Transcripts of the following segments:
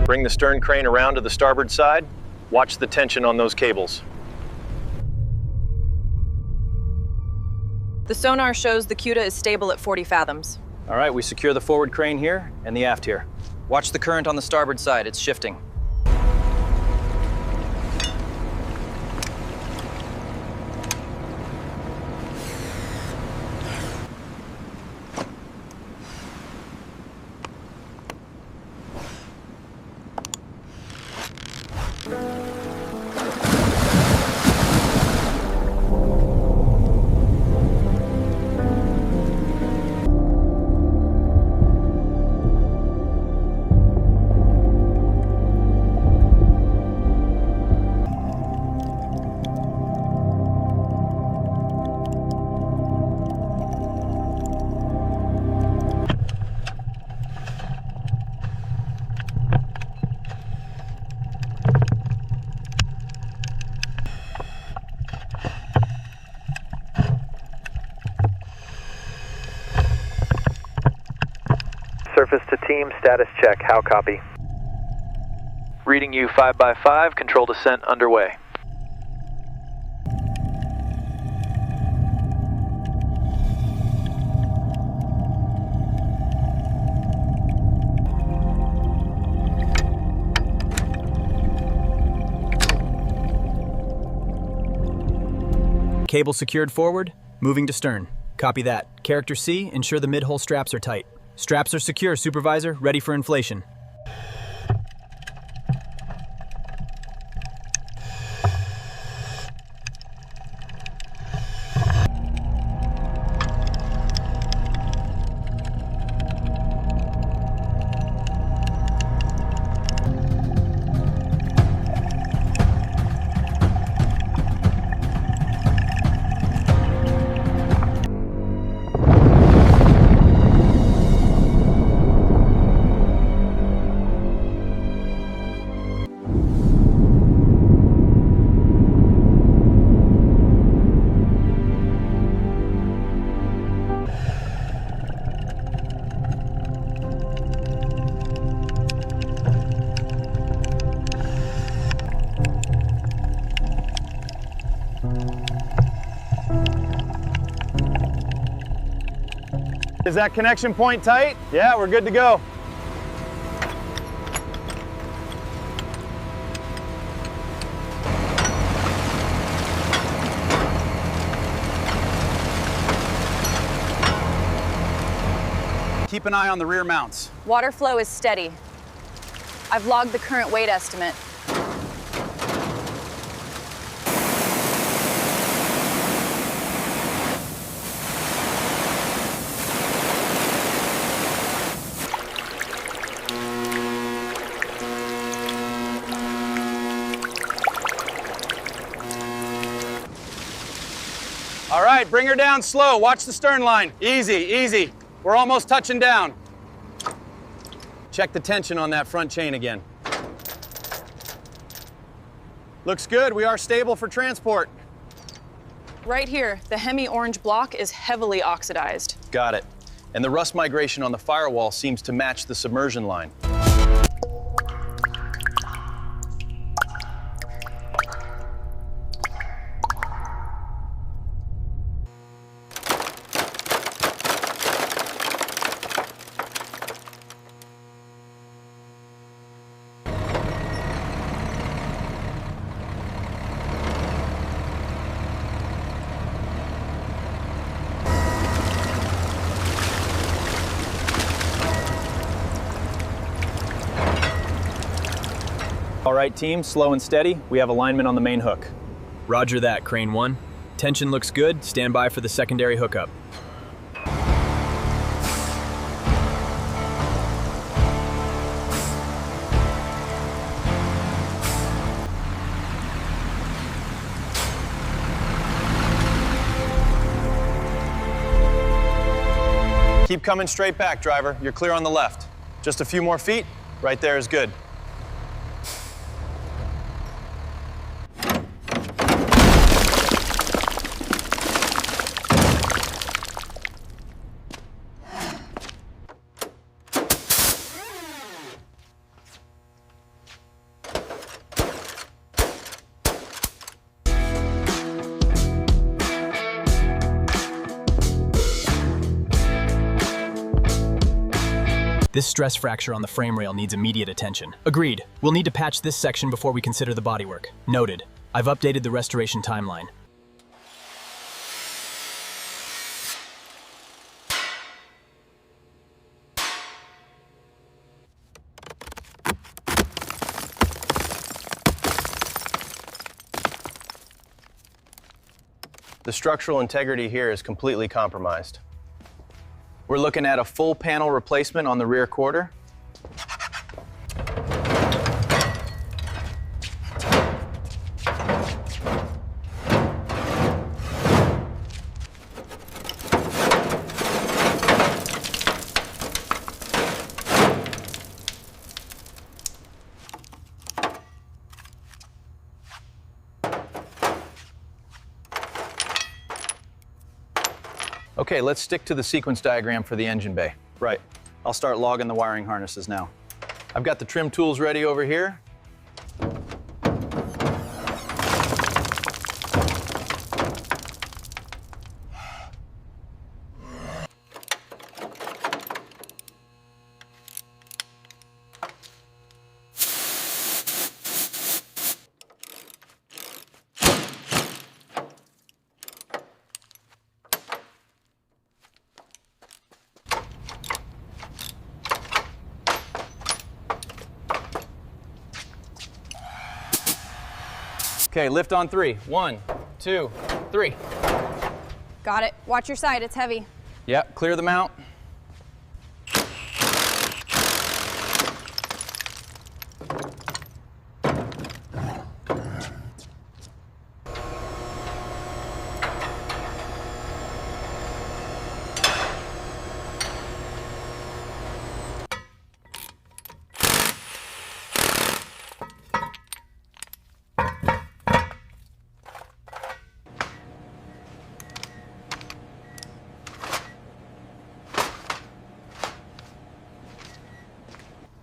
Bring the stern crane around to the starboard side. Watch the tension on those cables. The sonar shows the Cuda is stable at 40 fathoms. All right, we secure the forward crane here and the aft here. Watch the current on the starboard side, it's shifting. Surface to team, status check, how copy? Reading you 5x5, control descent underway. Cable secured forward, moving to stern. Copy that. Character C, ensure the mid-hole straps are tight. Straps are secure, Supervisor, ready for inflation. Is that connection point tight? Yeah, we're good to go. Keep an eye on the rear mounts. Water flow is steady. I've logged the current weight estimate. All right, bring her down slow. Watch the stern line. Easy, easy. We're almost touching down. Check the tension on that front chain again. Looks good. We are stable for transport. Right here, the HEMI orange block is heavily oxidized. Got it. And the rust migration on the firewall seems to match the submersion line. All right, team, slow and steady. We have alignment on the main hook. Roger that, Crane 1. Tension looks good. Stand by for the secondary hookup. Keep coming straight back, driver. You're clear on the left. Just a few more feet. Right there is good. This stress fracture on the frame rail needs immediate attention. Agreed. We'll need to patch this section before we consider the bodywork. Noted. I've updated the restoration timeline. The structural integrity here is completely compromised. We're looking at a full panel replacement on the rear quarter. Okay, let's stick to the sequence diagram for the engine bay. Right. I'll start logging the wiring harnesses now. I've got the trim tools ready over here. Okay, lift on 3. 1, 2, 3. Got it. Watch your side, it's heavy. Yep, clear the mount.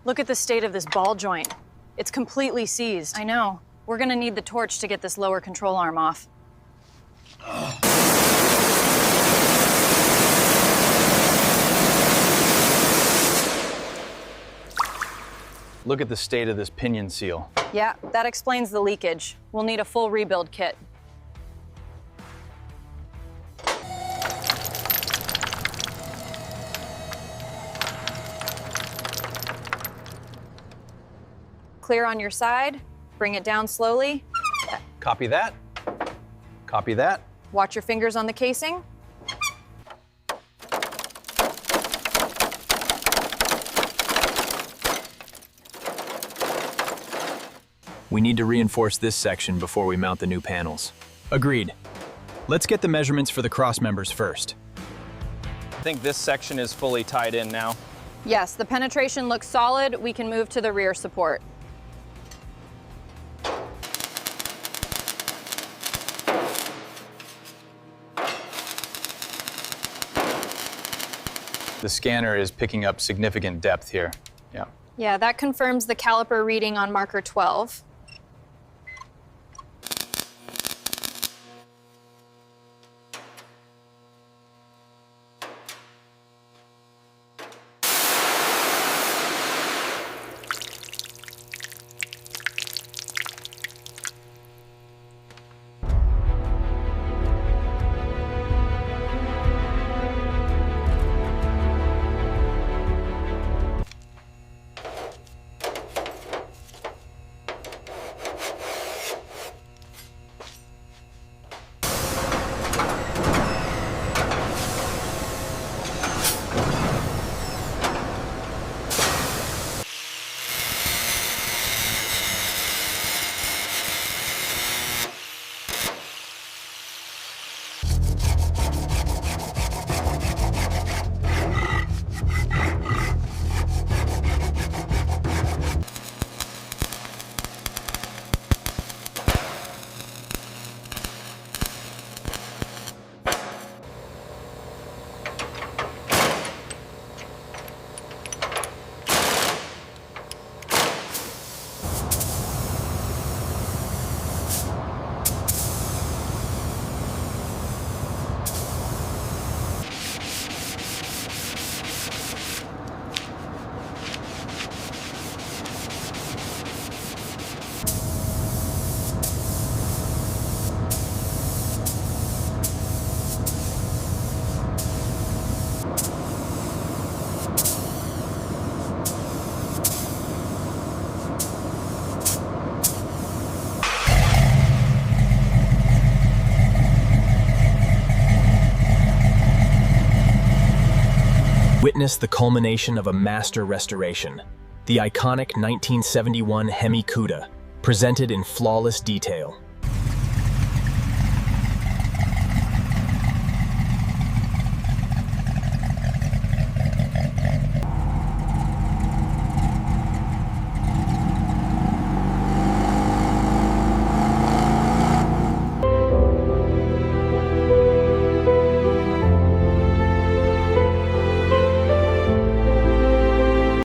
Look at the state of this ball joint. It's completely seized. I know. We're gonna need the torch to get this lower control arm off. Look at the state of this pinion seal. Yeah, that explains the leakage. We'll need a full rebuild kit. Clear on your side. Bring it down slowly. Copy that. Copy that. Watch your fingers on the casing. We need to reinforce this section before we mount the new panels. Agreed. Let's get the measurements for the cross members first. I think this section is fully tied in now. Yes, the penetration looks solid. We can move to the rear support. The scanner is picking up significant depth here. Yeah. Yeah, that confirms the caliper reading on marker 12. Witness the culmination of a master restoration, the iconic 1971 HEMI Cuda, presented in flawless detail.